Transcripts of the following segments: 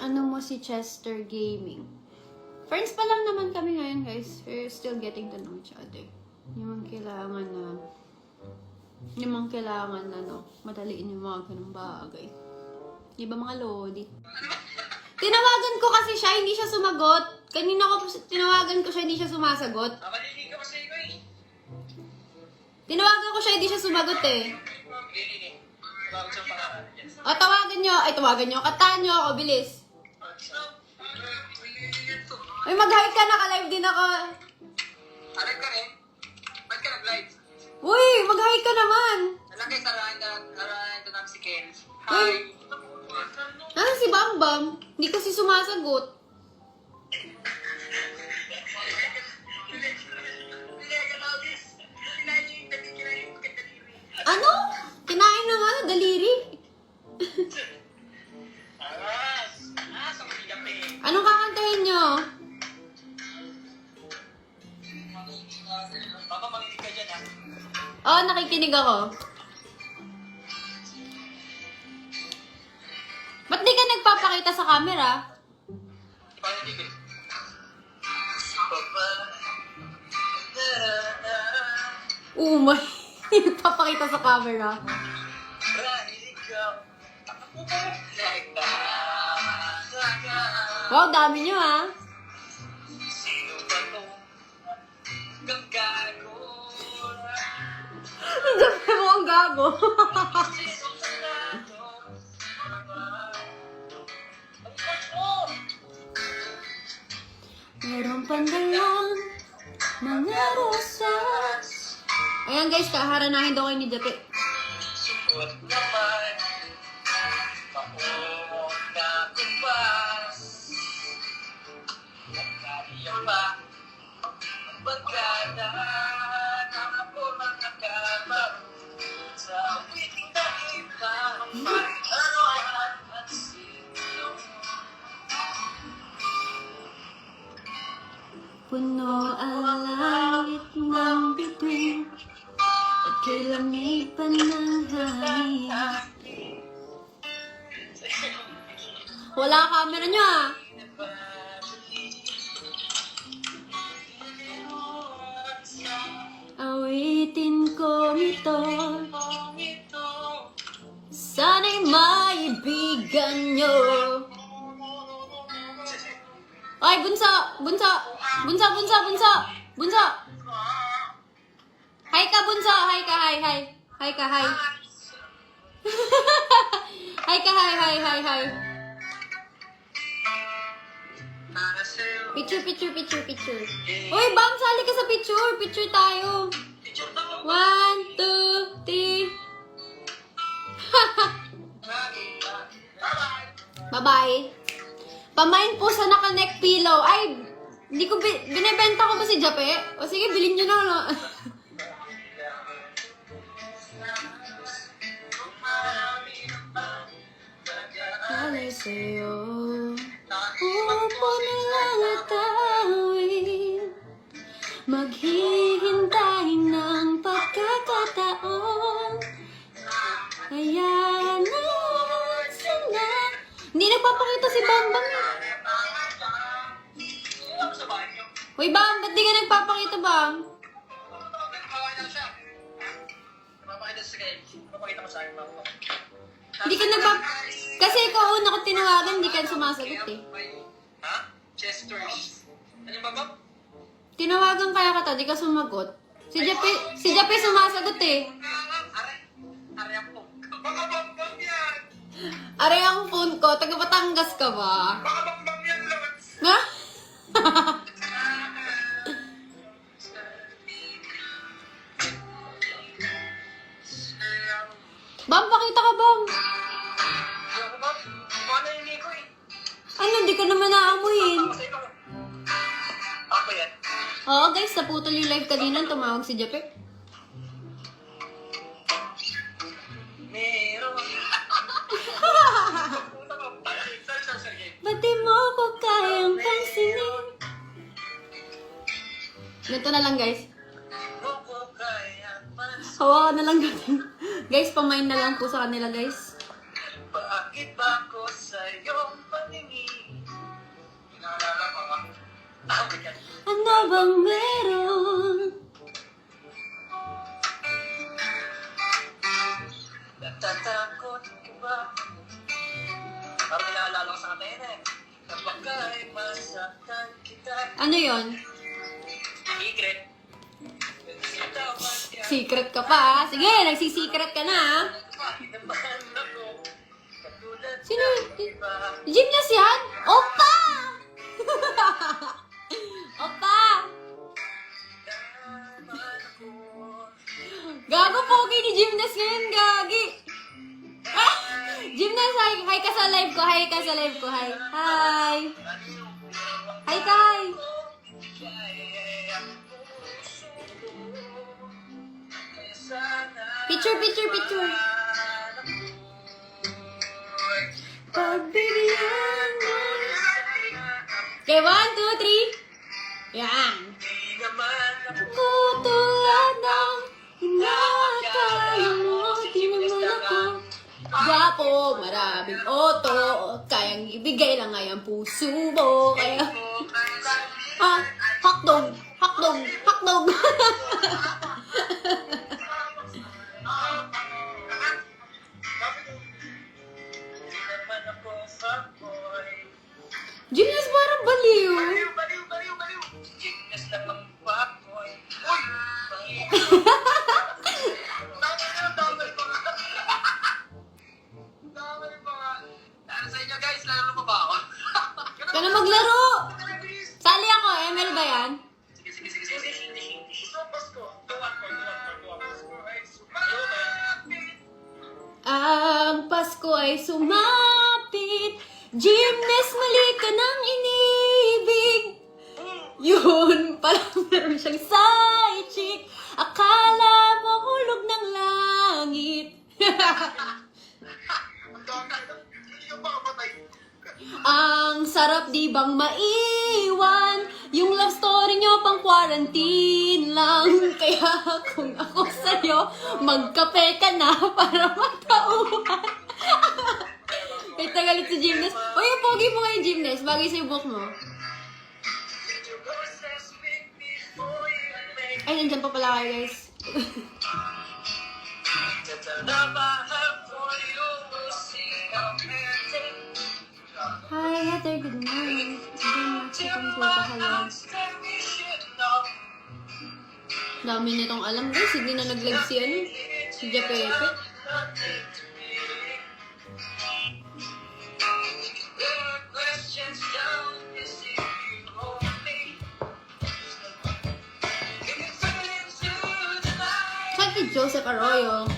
ano mo si Chester Gaming? Friends pa lang naman kami ngayon, guys. We're still getting to know each other. Hindi man kailangan na, madaliin yung mga ganung bagay. Di ba mga lodi? Tinawagan ko kasi siya, hindi siya sumagot. Kanina ko tinawagan ko siya, hindi siya sumasagot. Maligig ka kasi ko eh. Tinawagan ko siya, hindi siya sumagot eh. Tawag siyang pangalan. O, tawagan nyo. Kataan nyo ako, bilis. Ay, mag-hi ka, naka-live din ako. Alam ka rin? Ba't ka nag-live? Uy, mag-hi ka naman. Alam kayo, sarahan ito namin si Ken. Uy. Hi! Nasaan si Bambam? Hindi kasi sumasagot. Ano? Kinain ng ano? Daliri? Sa maligap eh. Anong kakantahin nyo? Baka manginig ka dyan ah. Oo, nakikinig ako. Ba't di ka nagpapakita sa camera? Panginig eh. My. Nagpapakita sa camera. Wow, dami nyo ah. Sino ba to? Gagago. Sabi mo ang gago. Sino ba to? Ang coach mo! Meron pandalang mga rosas. Ayan guys, kaharanahin daw kayo ni Jape. Suot naman. Maumot na kumpas. Nagkariyan pa. Ang bagada na ako mga kabaro. Sa awiting na iba. Araw at sino. Puno ang langit ng bituin at kay lamig pa ng hangin. Wala camera nyo ah. Awitin ko ito, sana'y maibigan nyo. Ay, bunso! Hi ka, bunso! Hi ka, hi. Hi ka, hi. Hi ka, hi. Picture. Uy, Bam, sali ka sa picture. Picture tayo. 1, 2, 3. Bye-bye. Pamain po sa naka-neck pillow. Ay, hindi ko binibenta ko ba si Jape? O sige, bilhin nyo na. No? Alay sa'yo, upo na lang at tawin. Maghihintay ng pagkakataon. Kaya na. Hindi nagpapakita si Bambang eh. Uy, Bam, ba't di ka nagpapakita, Bam? Hindi ka Kasi ikaw una ko tinawagan, hindi ka sumasagot eh. Ha? Chesters. Ano ba ba? Tinawagan kaya ka di ka sumagot. Si Jape sumasagot eh. Are ako. Baka bambang yan. Are ang phone ko, taga Batangas ka ba? Baka bambang yan, Lord. Ha? Bam, pakita ka, Bam. Ako ba? Paano hindi ko eh? Ano, di ka naman naamuyin. Ako yan. Oo, guys, naputol yung live kanina, tumawag si Jape. Meron. Ba't di mo ko kayang pansinin? Ganito na lang, guys. Hawakan na lang natin. Guys, pamain na lang po sa kanila, guys. Bakit ba ko sa'yong paningin? bang meron? Natatakot ka ba? Parang naalala ko sa kanina eh. Kapag ka'y masaktan kita. Ano yon? Secret. Secret ka pa, ha? Sige, nagsisecret ka na, ha? Naman ako. Katulad Sino? ng iba. Gymnast yan? Opa! Opa! Naman ako. Gago, pogi ni Gymnast ngayon, gagi. Ah! Gymnast, hi ka sa live ko, hi ka sa live ko, hi. Hi! Hi, Kai! Picture, picture, picture. Pagbibigyan mo. Okay, 1, 2, 3. Yan. Kutulad ng inakala mo, di naman ako. Gwapo, maraming oto, kayang ibigay lang ay ang puso mo. Kaya, hakdog, hakdog, hakdog. Gymnast parang baliw. Baliw. Gymnast lang ang baboy. Uy! Damay mga. Ano sa inyo guys? Lalo pa ba ako? Ka na maglaro. Sali ako, ML ba yan? Sige. Pasko. Tuwan ko. Pasko ay Ang Pasko ay sumapit. Gymnast, mali ka ng inibig. Yun, parang meron siyang side chick. Akala mo hulog ng langit. Ang dami. Hindi ka makapatay. Ang sarap di bang maiwan. Yung love story nyo pang quarantine lang. Kaya kung ako sa'yo, magkape ka na para matauhan. Wait, tagalit si Gymnast. Uy, yung pogi mo ngayon, Gymnast. Bagay sa buhok mo. Ay, nandyan pa pala kayo, guys. Hi, Heather. Good morning. Dami nitong alam, guys. Hindi na nag-live si ano. Si Japepe. Saan si Joseph Arroyo?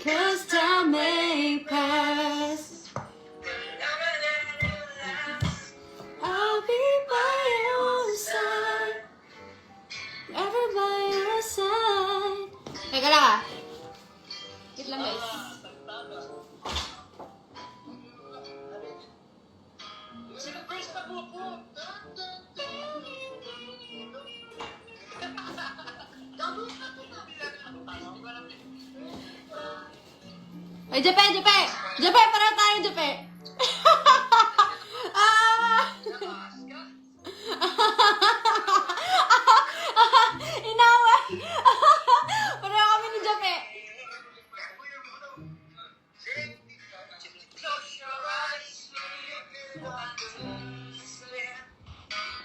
Cause time may pass. I'll be by your side. Ever by your side. Teka lang ah. Wait lang guys. Ay, Jepe! Jepe, para tayo, Jepe! Ah! Inaway! Pareho kami ni Jepe.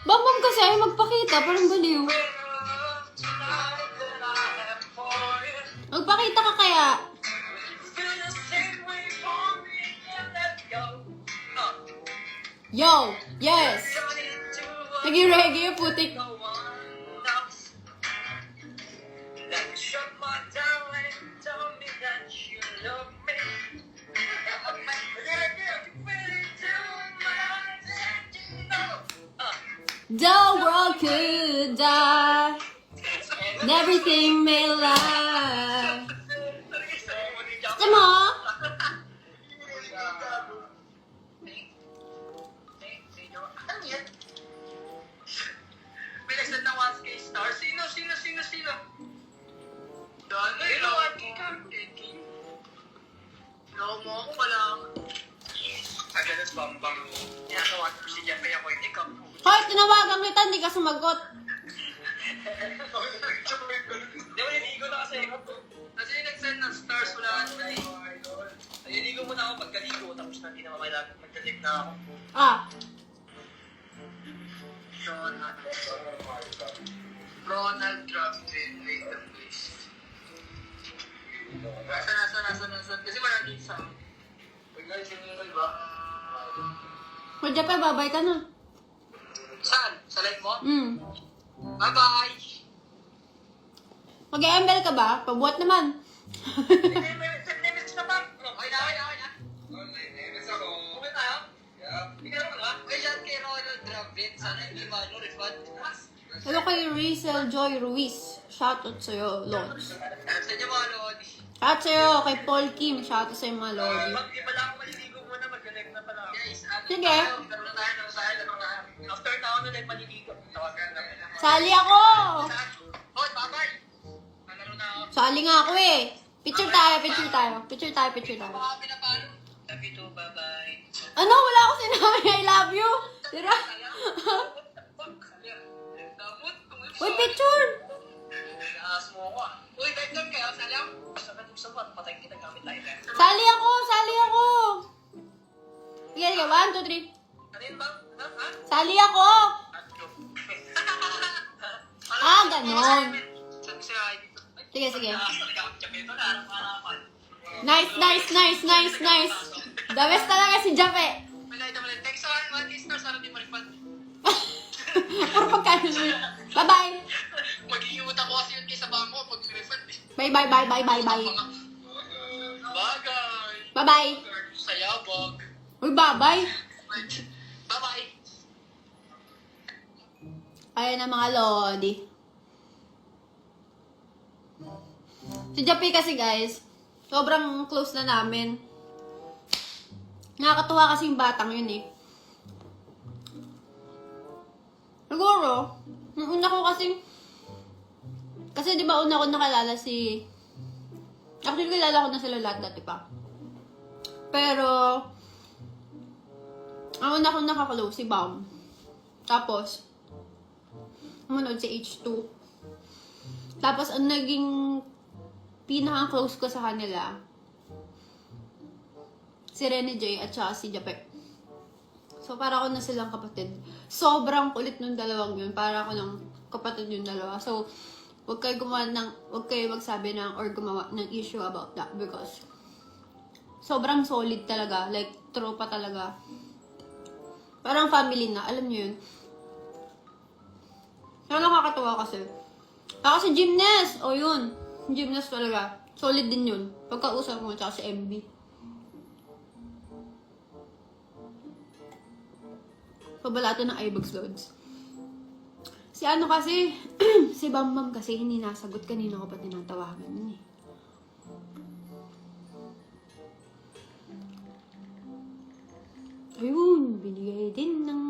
Bambam kasi ay magpakita, parang baliw. Magpakita ka kaya. Yo! Yes! Nag-reggae yung putik. The world could die and everything may lie. Gusto mo? Bilisan na 1K star. Sino? tinawagan ko si Jeff, ako hindi ka. Hoy, tinawagan kita, hindi ka sumagot. Di ba, niligo na kasi. Kasi yung nag-send ng stars, wala na eh. Nililigo muna ako pagkaligo, tapos na hindi na makailangan magdalig na ako. Ah, Ronald Grafton, wait lang please. Nasaan? Kasi wala dito sa akin. Pag guys, yung nilagay ba? madya pa, babay ka na. Saan? Sa live mo? Bye-bye. Mag-ML ka ba? Pabuhat naman. May minutes na ba? Okay na. Minutes ako. Okay tayo? Yeah. Ikaw naman ba? May shot kay Ronald Grafton. Sana hindi refund. Hello kay Rizel Joy Ruiz. Shoutout sa'yo, Lodge. Sa inyo mga Lodi. Shoutout sa'yo kay Paul Kim. Shoutout sa'yo mga Lodi. Mag-iba lang ako maliligo muna. Mag-connect na pala. Guys, Sige. Laro na tayo. After na ako na lang maliligo. Tawagan na. Sali ako! Hoy, bye-bye! Nalaro na ako. Sali nga ako eh. Picture tayo. Baka pinapalo. Love you too, bye-bye. Ano? Wala ako sinabi. I love you. Tira. Uy, picture! Naas mo ako ah. Uy, time kayo. Sali ako. Sa ba't patay kita gamit tayo. Sali ako. Sige, 1, 2, 3. Ano yun ba? Ha? Sali ako! Ah, ganon. Sabi siya ay dito. Sige. Nagagamit siya ito na harap-harapan. Nice. The best talaga si Jape. May nakita mo lang. Text on, one listener. Sana di ma-refund. Puro pagkano mo yun. Bye-bye. Mag-iiwot ako kasi yun kaysa bangko pag refund. Bye. Bagay. Bye-bye. Sayabog. Uy, bye-bye. Bye-bye. Ayan na mga Lodi. Si Jape kasi guys, sobrang close na namin. Nakakatuwa kasi yung batang yun eh. Siguro, nung una ko kasi di ba una ko nakalala si... Actually, kilala ko na sila lahat dati pa. Pero, ang una ko nakaklose si Bam. Tapos, manood si H2. Tapos, ang naging pinaka-close ko sa kanila, si Rene J at saka si Japek. So, para ako na silang kapatid. Sobrang kulit nung dalawang yun. Para ako ng kapatid yung dalawa. So, huwag kayo magsabi ng or gumawa ng issue about that because sobrang solid talaga. Like, tropa talaga. Parang family na. Alam niyo yun. Pero nakakatawa kasi. Ako si Gymnast. O yun. Gymnast talaga. Solid din yun. Pagkausap mo tsaka si MB. Pabalato ng iBugs Loads. Si ano kasi, si Bambam kasi hindi nasagot. Kanina ko pa tinatawagan yun eh. Ayun, binigay din ng...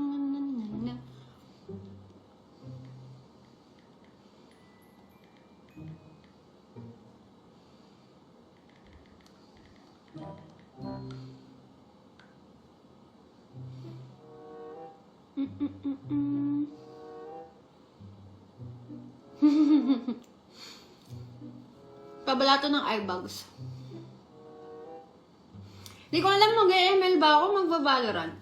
Pabalato ng iBugs. Di ko alam mag-ML ba ako, magbabalorant.